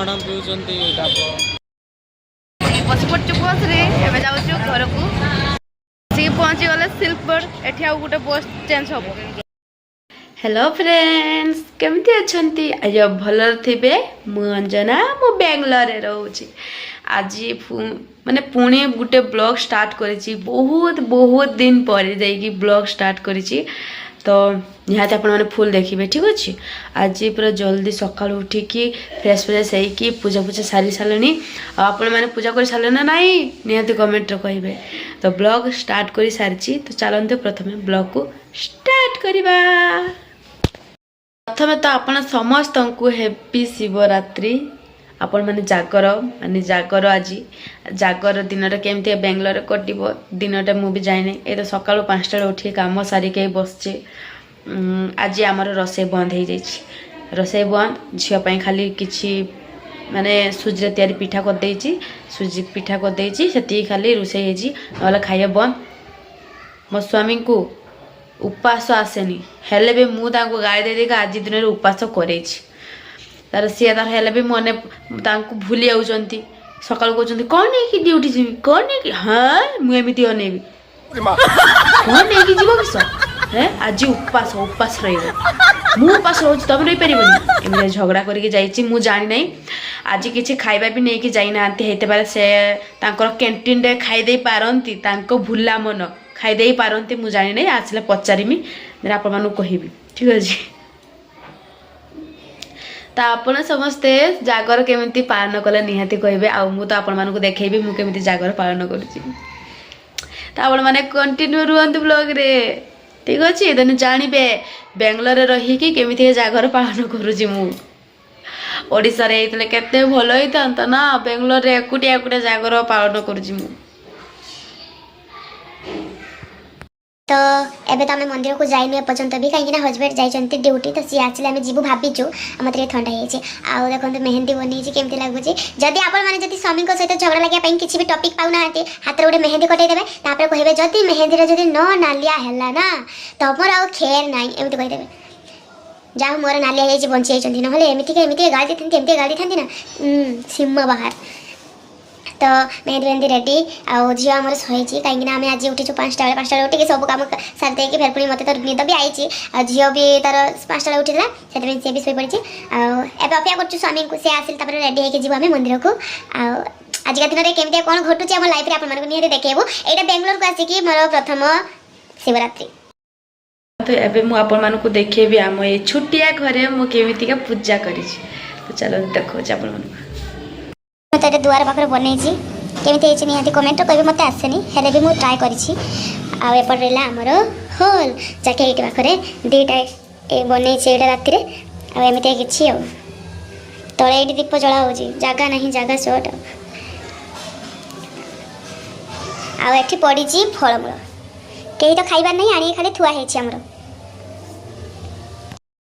कण पिउचंती डाब बस पड़चु बस रे एबे जाउछु घर को सी पहुंची गले सिल्क बोर्ड एठी आ गुटे बस चेंज होबो। हेलो फ्रेंड्स केमती अछंती आज भल थिबे मु अंजना मु बेंगलोर रे रहउची आज माने पुणे गुटे ब्लॉग स्टार्ट करिची बहुत दिन पर जाइकी ब्लॉग स्टार्ट करिची तो निहाती आपण माने फुल देखिबे ठीक अछि। आज पूरा जल्दी सकाळ उठिकी फ्रेश होइकी पूजा सारी सालनी आपण माने पूजा कर साले ना नहीं निहाती कमेंट रे कहिबे। तो ब्लॉग स्टार्ट करी सारची तो चलंते प्रथमे ब्लॉग को स्टार्ट करिबा। प्रथमे तो आपण समस्त को हैप्पी शिवरात्रि आपण माने जागर आज जागर दिन केमती बेंगलोर कटिबो दिनटा मु भी जाइने ए तो सकाळ 5टा उठी काम सारी के बसचे। आज आमर रोसे बंद हो जाइए रोसे बंद झील पाई खाली किछि माने सुजी तैयारी पिठा कर देइछि सुजी पिठा कर देइछि सेती खाली रोसे हेजी नले खाइए बंद। मो स्वामी को उपास आसेनी हेले भी मु तांको गाय दे देका आज दिन उपास करेछि तार सी तार हेले भी मने तांको भूली जाउचंती सकाळ कहउचंती कोन नै कि ड्यूटी जीवी कोन नै कि हां मु एमिति अनेबी कोन नै कि जीवो किस है आज उपास उपास रहिबो मु उपास रोज तब रही परिबनी एमे झगड़ा करके जाईची मु जानि नै आज किछि खाइबा भी नै कि जाई नांती हेते बारे से तांकर कैंटीन रे खाइ देई पारंती तांको भुला मन खाइ देई पारंती मु जानि नै आछले पचारिमी मेरा आपण मानु कहिबी ठीक अछि। ता आपण समस्ते जागर केमिति पालन कले निहाती कहिबे आ मु तो आपण मानु देखेबी मु केमिति जागर पालन करूची ता आपण माने कंटिन्यू रुहंतु ब्लॉग रे ठीक अच्छे तेन जानवे बेंगलोर रही केमी जागर पालन करुँची मु ओडिशा रे केते भल होता ना बेंगलोर रे एकुटिया एकुटिया जागर पालन करुँची मु। तो एबे तो आम मंदिर को जाइनु एपर्यंत भी कहीं हजबैंड जाइंट ड्यूटी तो सी आसिले आम जीवु भाविचु मत ठंडा हो देखो मेहंदी बनी केमती लगुच जदि आपड़ी स्वामी सहित झगड़ा लगे किसी भी टपिक पाऊना हाथ में गोटे मेहंदी कटेदेवे कहे जदि मेहंदी जदि न नालिया है ना तुमर आउ खेर ना एमती कहीदेवे जहाँ मोर नालिया बंची जाइए ना एमती गाड़ी दी गाड़ी था ना सीम बाहर तो मेहंदी मेहंदी रेडी आउ झील आम सही कहीं आम आज उठीचु 5टा बेले उठिक सब कम सारी देकी फिर पुणी मत तो निद भी आई झील भी तार 5टा उठी से सी भी शोपड़ी एवं अपेक्षा कर स्वामी को सी आसिल रेडी होकर जीव आम मंदिर को आज दिन में केमती कौन घटुचे आम लाइफ निहती देखू यहाँ बेंगलोर को आसिक मोर प्रथम शिवरात्रि। तो एबे मु आपण मानको देखेबी आम ये छुट्टिया घरे मु केमितिका पूजा करी तो चलो देखो आपण मानको तो ये दुआर पाखे बनई केमी निहाती कमेंट कह मत आसेनी हेले भी मुझे ट्राए करी आपर रहा आमर होल जहाँकि ये पाखे दुईटा बनई राति आमती कि तले ये दीप जला हो जगह ना जगह सर्ट आठी पड़ी फलमूल कहीं तो खाइबार नहीं आनी खाली थुआ है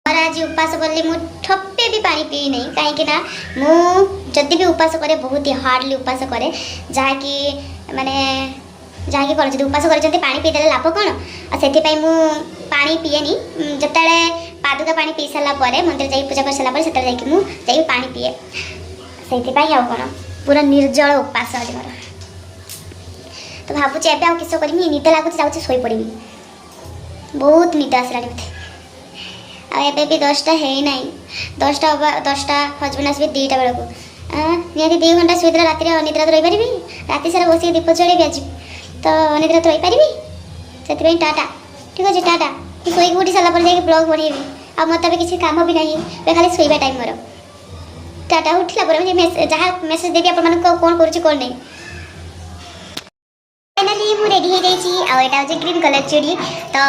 आज उपास कली मु ठप्पे भी पानी पी नहीं कहीं मु जदि भी उपास करे बहुत ही हार्डली उपास करे जहाँकि माने जहाँकि कौन जब उपास कर पानी पीदे लाभ कौन और से मु पानी पीएनी जिते पादुका पानी पी सारापर मंदिर जाकि पूजा कर सारापर से मुझे पानी पीए से कौन पूरा निर्जल उपास आज मोर तो भावुचे एवं आउ किस करमी निद लगुच जाऊँगी शोई पड़ी बहुत निद आसला मत आबे भी 10टा है ना 10टा हजबैंड आसबे 2टा बेल को निहती 2 घंटा शुई रात अनिद्रा तो रही पारि राति सारा बस दीप जलैबी आज तो अनिद्रा तो रही पारि से टाटा ठीक अच्छे टाटा शोक उठी सारापर जा ब्लॉग बनैबी आ मत किसी काम भी ना खाली शोवा टाइम मोर टाटा उठला जहाँ मेसेज देवी आप कौन कर नहीं फाइनाली मुझे रेडी हो जाइए ग्रीन कलर चूड़ी तो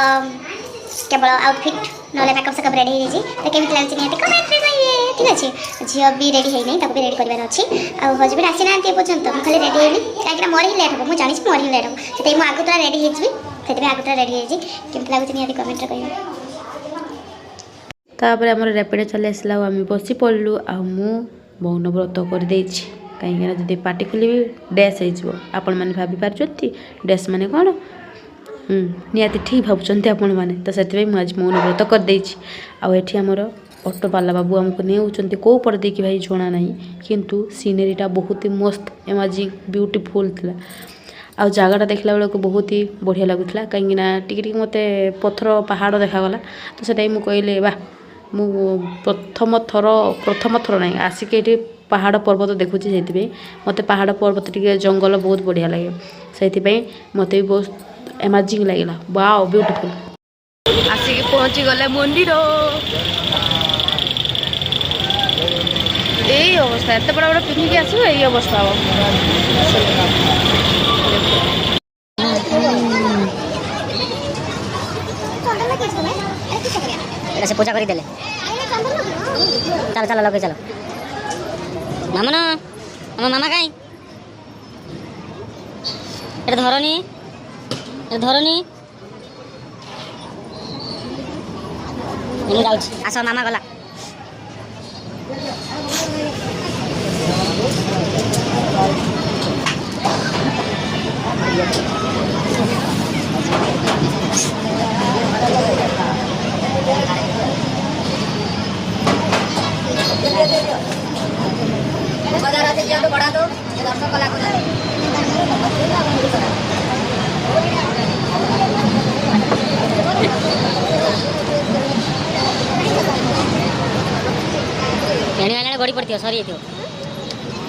केवल आउटफिट ना मेकअप सेकअप रेडी हो जाइए तो केमी लगे निहती कमेंट करेंगे ठीक अच्छे झील भी रेडी है नहीं भी रेडी करार अच्छी आ हजबैंड आसी ना पर्यटन मुझे खाली रेडी होनी कहीं मोर ही लेट हम मुझे जानी मोर ही लेट हम से मुझे आगुरा रेडी होती आगुरा रेडी हो केमी लगे निहती कमेंट करेंगे। तापर आम रैपिड चली आसला आम बसी पड़लु आ मौन व्रत करदे कहीं जब पार्टी खोल डैश हो आपण मैंने भाभी पार्टी डैश माने कौन निहाती ठीक भावुंट आपण मैंने तो से आज मौन व्रत करदे आमर ଅଟୋବାଲା ବାବୁ ଆମକୁ ନେଉଛନ୍ତି କେଉଁ ପଟେ ଦେଇକି ଭାଇ ଜଣା ନାହିଁ, କିନ୍ତୁ ସିନେରୀଟା ବହୁତ ହି ମସ୍ତ ଏମାଜିଂ ବ୍ୟୁଟିଫୁଲ୍ ଥିଲା। ଆଉ ଜାଗାଟା ଦେଖିଲା ବେଳକୁ ବହୁତ ହି ବଢ଼ିଆ ଲାଗୁଥିଲା, କାହିଁକିନା ଟିକେ ଟିକେ ମୋତେ ପଥର ପାହାଡ଼ ଦେଖାଗଲା। ତ ସେଟାଇ ମୁଁ କହିଲି ବା ମୁଁ ପ୍ରଥମ ଥର ନାହିଁ ଆସିକି ଏଠି ପାହାଡ଼ ପର୍ବତ ଦେଖୁଛି, ସେଇଥିପାଇଁ ମୋତେ ପାହାଡ଼ ପର୍ବତ ଟିକେ ଜଙ୍ଗଲ ବହୁତ ବଢ଼ିଆ ଲାଗେ, ସେଇଥିପାଇଁ ମୋତେ ବି ବହୁତ ଏମାଜିଂ ଲାଗିଲା। Wow beautiful. ଆସିକି ପହଞ୍ଚିଗଲେ ମନ୍ଦିର। ଏଇ ଅବସ୍ଥା, ଏତେ ବଡ଼ ବଡ଼ ପିନ୍ଧିକି ଆସିବ ଏଇ ଅବସ୍ଥା ହବ। এটা সে পূজা করে দেলে চলো চলো লগে চলো মামা না আমার মামা কাই এটা ধরনি আমি যাচ্ছি আসো মামা গলা बढ़ा दो दर्शक कला गड़ी पड़ती सरी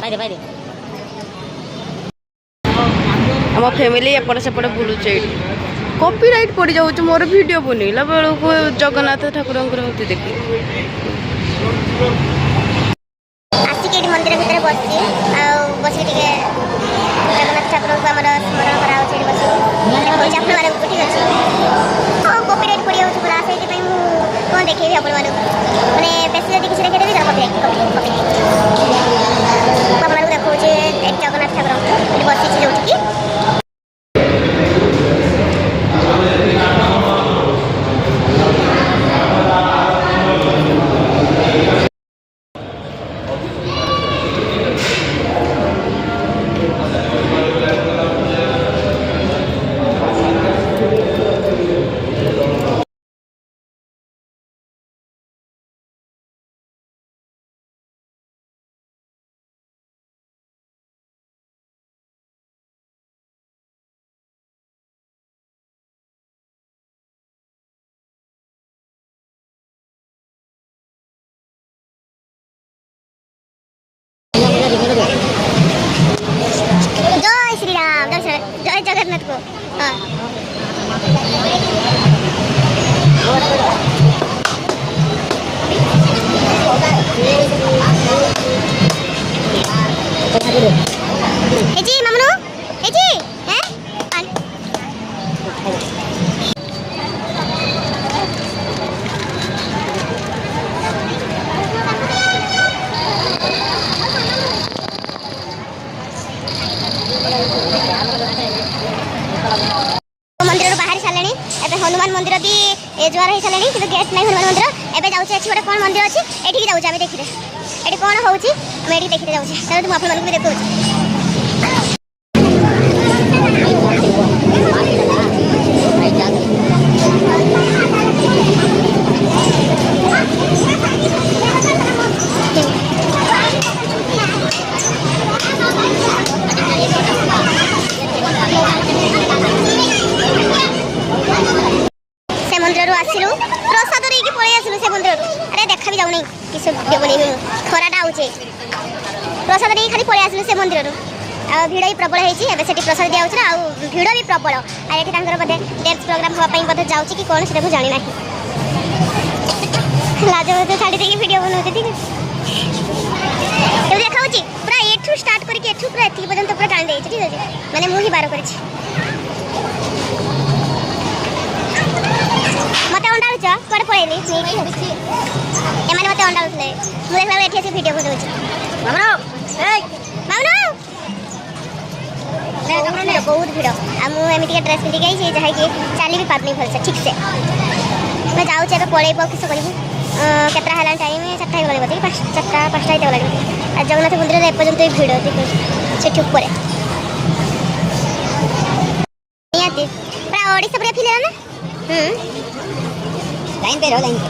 पाई दे आम फैमिली एपट सेपट बुलुचे कॉपीराइट पड़ जाऊँ मोर वीडियो बनइला बेलू जगन्नाथ ठाकुर देखी आसिक मंदिर भितर बसी बस जगन्नाथ ठाकुर को स्मरण कराऊँ बस ठीक अच्छे हाँ कॉपीराइट पड़ जाऊँ पूरा से कौन देखेबी आप मैंने बेस जब किसी देखेदेवी तो कॉपीराइट देखा जगन्नाथ ठाकुर बसी जो कि जय श्री राम जय जगन्नाथ को हाँ जी मामनू जी हैं मंदिर बाहर सारे एवं हनुमान मंदिर भी जुआर हो सारे कि गेट नहीं हनुमान मंदिर एवं जाऊँ गोटे कौन मंदिर अच्छी ये जाऊँ आम देखते ये कौन हो देखते जाऊँ चलो तुम आप भी देखा मंदिर आसिलु प्रसाद लेकिन पलि आसिलु से मंदिर अरे देखा भी जाऊनी किस खराटा आउचे प्रसाद नहीं खाली पलि आसिलु से मंदिर भिड़ भी प्रबल होती प्रसाद दिया भिड़ भी प्रबल ये बोधे डांस प्रोग्राम हाँपाई बोधे जाऊँगी कि कौन से जानी ना लाज बोधे छाड़ी देकी वीडियो बनाऊँ ठीक है देखा पूरा एठू स्टार्ट करके पूरा एति पर्यंत पूरा टाणी देती ठीक है मैंने मुझे बार कर मत अंडालुच कड़े पड़ेली एम मत अंडालुले मुझे देखला ये वीडियो बनाऊँ बहुत भिड़ आमती ड्रेस पिंधिक आई जहाँकि चली भी पार्नी भलसे ठीक से मैं जाऊँ पलैब किस कर केतटा है टाइम 4टा हो गला बोधे 4टा 5टा होते गला जगन्नाथ मंदिर एपर्यंत भिड़ से ऊपर निहाती पूरा ओडिशा पूरा फिल ना लाइन पे रहो लाइन पे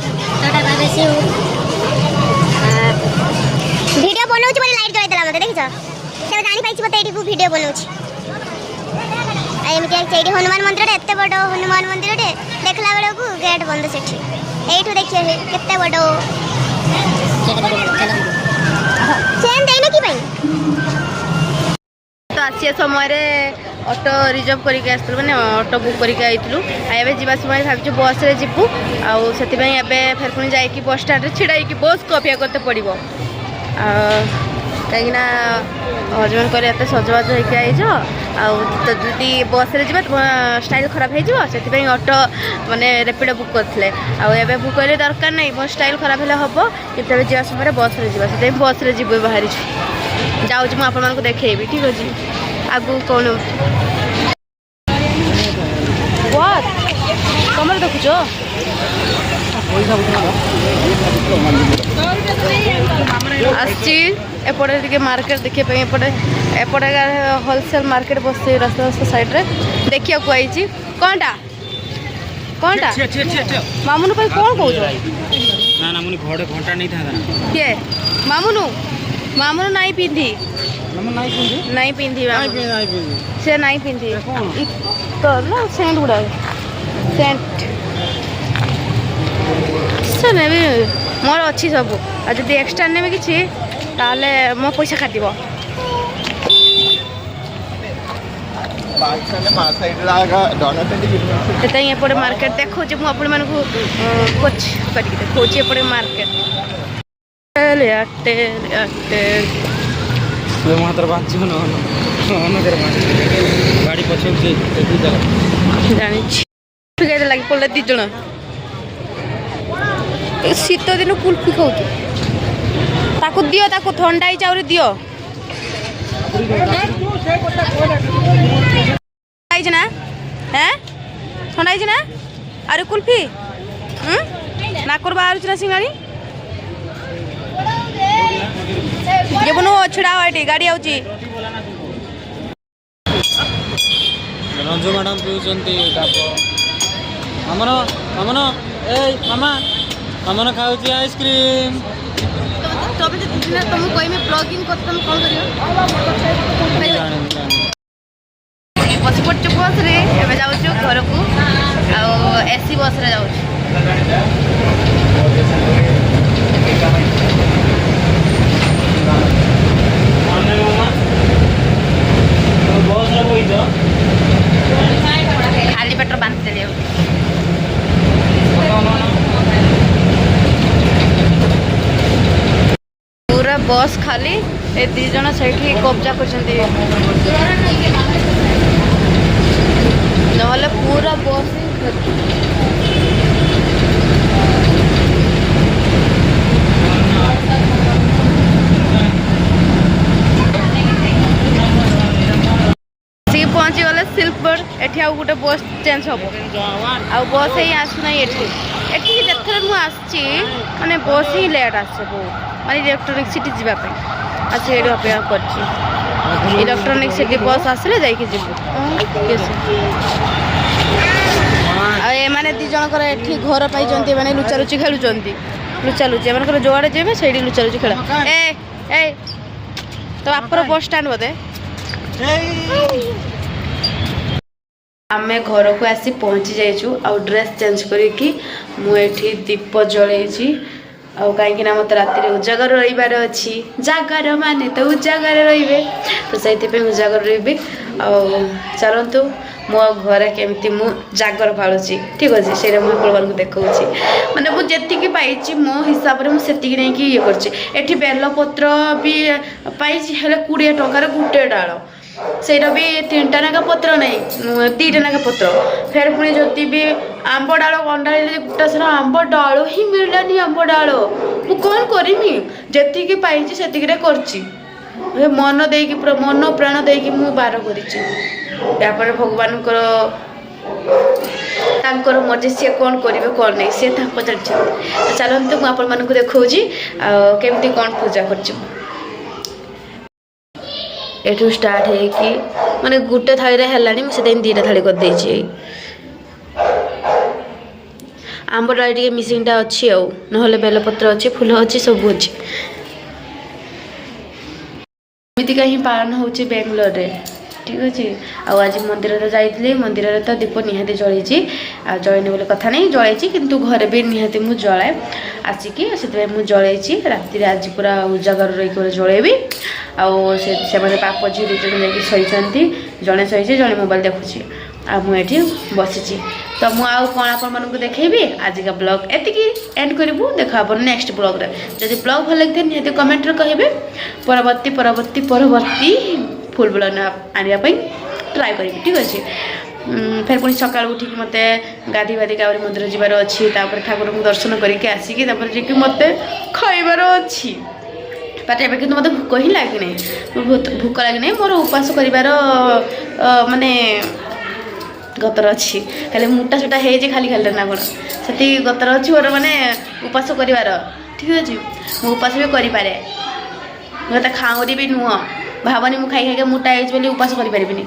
वीडियो बनाउछ बोले लाइट जलाई देला मते देखिछ से जानि पाइछ मते एठी को वीडियो बनाउछ आ एमिति एठी हनुमान मंदिर रे एते बडो हनुमान मंदिर रे देखला बेले को गेट बंद सेठी एठु देखिए केते बडो चेन देना कि भाई तो आसिया समय ऑटो रिजर्व करके आसलु माने ऑटो बुक करके आइतलु एबे जीवा समय भाबिछु बस रे जिबु आ सेति पई एबे फेर पुनी जाई कि बस स्टैंड रे छिड़ाई कि बस को अपेक्षा करते पड़िबो कहीं ना हजबैंड करे एत सजबाज होके आईज तो जदि बस रे जीवा तो स्टाइल खराब हो से ऑटो माने रेपिडो बुक करते आबे बुक करे दरकार नहीं मो स्टाइल खराब हेले हम कि जा समय बस रे जीवा से बस रे जीव बाहरी जाऊँ मुझे आपण मानक देखी ठीक अच्छे आगू कौन कम देखुच आसपटे मार्केट देखिए एपटे होलसेल मार्केट बस रास्ता रास्ता साइड रे देखिया को आई कौनटा कौनटा मामुनु भाई कौन कौच ना ना मुनि घोड़े घंटा नहीं था किए मामुनु मामुनु नहीं पिंधी नहीं पिंधी से नहीं पिंधी तो ना सेंट गुड़ा सेंट से नेबी मोर अच्छी सब आ जदि एक्स्ट्रा नेबे किछि ताले मो पैसा काटिबो एपटे मार्केट देखो मुझे आपण मानक कोच करके देखो एपटे मार्केट गाड़ी पछे जानी लगे पड़े दी जन शीत दिन कुल्फी खाऊ ताकू दियो ताकू ठंडा ही चाउरी दियो ना हैं ठंडा ना अरे कुल्फी नाकर बाहर ना सिंगाड़ी ये बनो छिड़ा हुआ गाड़ी आउची रंजू मैडम पीउचंती मामन मामन ए मामा मामन खाउची आइसक्रीम तबे तो दिन तुम कोई में ब्लॉगिंग कर तुम कॉल करियो बस पड़छ बस रे एबे जाउछु घर को आ एसी बस रे जाउछु खाली पेट बांध देलियो पूरा बस खाली ए दी जन सैठी कब्जा करछंती नहले पूरा बस पहुँची गले सिल्कबर्ड एठी आउ गोटे बस चेंज हम आउ बस ही आसुना एठी जेथरे मु आसची माने बस ही लेट आसे बहुत माने इलेक्ट्रॉनिक सिटी जीवा पे अच्छा एडी अपेक्षा करची इलेक्ट्रॉनिक सिटी बस आसले जाई के जीवु आ ए माने दी जण कर एठी घर पाई जंती माने लुचालुची खेलुचंती लुचालुची एमन कर जोआडे जेबे सेडी लुचालुची खेला ए ए तो आपरो बस स्टैंड बदे आमे घर को आसी पहुँची जाइछु आ ड्रेस चेंज करिकी मुठी दीप जलैछि आ कहीं मत राति उजागर रहीबार अच्छी जागर माने तो उजागर रे तो से उजागर रही चलतु मो घर केमती मु जागर पालुची ठीक अच्छे से मुझे देखा माने मुझे पाई मो हिसाब से मुझे नहीं कि ये कर बेलपत्र भी पाई 20 टंकार गोटे डाल सेटा भी 3टा नाका पत्र नहीं 2टा नाका पत्र फिर पुणी जदि भी आंब डाल कंडा गोटा सारा आंब डाल ही मिललानी आंब डाल मु कौन करमी जी पाई से मन देकी पूरा मन प्राण देकी मु बार कर भगवान तांकर मर्जी सी कौन करेंगे कौन नहीं सी चलते चलते मुझे आपण मानक देखा केमती कौन पूजा कर एठू स्टार्ट है कि माने गुटे थाली रे हेलानी से 2टा थाली कर देछि आंब डाली टे मिसिंगटा अच्छी आउ नहले बेलपत्र अच्छी फूल अच्छी सब अच्छी ଏମିତିକା ହିଁ ପାଳନ ହେଉଛି ବାଙ୍ଗଲୋରରେ ଠିକ୍ ଅଛି। ଆଉ ଆଜି ମନ୍ଦିରରେ ଯାଇଥିଲି, ମନ୍ଦିରରେ ତ ଦୀପ ନିହାତି ଜଳେଇଛି, ଆଉ ଜଳେଇନି ବୋଲି କଥା ନାହିଁ, ଜଳେଇଛି କିନ୍ତୁ ଘରେ ବି ନିହାତି ମୁଁ ଜଳାଏ ଆସିକି, ସେଥିପାଇଁ ମୁଁ ଜଳେଇଛି। ରାତିରେ ଆଜି ପୁରା ଉଜାଗର ରହିକି ପୁରା ଜଳେଇବି। ଆଉ ସେମାନେ ବାପ ଝିଅ ଦୁଇ ଜଣ ଯାଇକି ଶୋଇଛନ୍ତି, ଜଣେ ଶୋଇଛି ଜଣେ ମୋବାଇଲ ଦେଖୁଛି, ଆଉ ମୁଁ ଏଠି ବସିଛି। ତ ମୁଁ ଆଉ କ'ଣ ଆପଣମାନଙ୍କୁ ଦେଖେଇବି। ଆଜିକା ବ୍ଲଗ୍ ଏତିକି ଏଣ୍ଡ କରିବୁ, ଦେଖା ହେବ ନେକ୍ସଟ ବ୍ଲଗ୍ରେ। ଯଦି ବ୍ଲଗ୍ ଭଲ ଲାଗିଥାଏ ନିହାତି କମେଣ୍ଟରେ କହିବେ, ପରବର୍ତ୍ତୀ ଫୁଲ ବ୍ଲଗ୍ ଆଣିବା ପାଇଁ ଟ୍ରାଏ କରିବି ଠିକ୍ ଅଛି। ଫେର ପୁଣି ସକାଳୁ ଉଠିକି ମୋତେ ଗାଧୋଇ ପାଧେଇକି ଆହୁରି ମନ୍ଦିର ଯିବାର ଅଛି, ତାପରେ ଠାକୁରଙ୍କୁ ଦର୍ଶନ କରିକି ଆସିକି ତାପରେ ଯାଇକି ମୋତେ ଖାଇବାର ଅଛି। ବାଟ ଏବେ କିନ୍ତୁ ମୋତେ ଭୋକ ହିଁ ଲାଗିନାହିଁ, ଭୋକ ଲାଗିନାହିଁ। ମୋର ଉପାସ କରିବାର ମାନେ ଗତର ଅଛି, ଖାଲି ମୁଟା ସୁଟା ହେଇଛି ଖାଲି ଖାଲିଟା ନା କ'ଣ, ସେତିକି ଗତର ଅଛି ମୋର, ମାନେ ଉପାସ କରିବାର ଠିକ୍ ଅଛି। ମୁଁ ଉପାସ ବି କରିପାରେ, ମୁଁ ଏତେ ଖାଉଁରି ବି ନୁହଁ, ଭାବନି ମୁଁ ଖାଇ ଖାଇକା ମୋଟା ହେଇଛି ବୋଲି ଉପାସ କରିପାରିବିନି।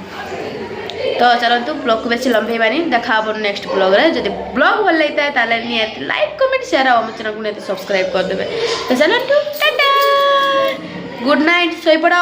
ତ ଚାଲନ୍ତୁ ବ୍ଲଗ୍କୁ ବେଶୀ ଲମ୍ବେଇବାନି, ଦେଖା ହେବ ନେକ୍ସଟ ବ୍ଲଗ୍ରେ। ଯଦି ବ୍ଲଗ୍ ଭଲ ଲାଗିଥାଏ ତାହେଲେ ନିହାତି ଲାଇକ୍ କମେଣ୍ଟ ସେୟାର ଆଉ ଆମ ଚ୍ୟାନେଲକୁ ନିହାତି ସବସ୍କ୍ରାଇବ୍ କରିଦେବେ। ତ ଚାଲନ୍ତୁ, ଟାଟା, ଗୁଡ୍ ନାଇଟ୍, ଶୋଇପଡ଼।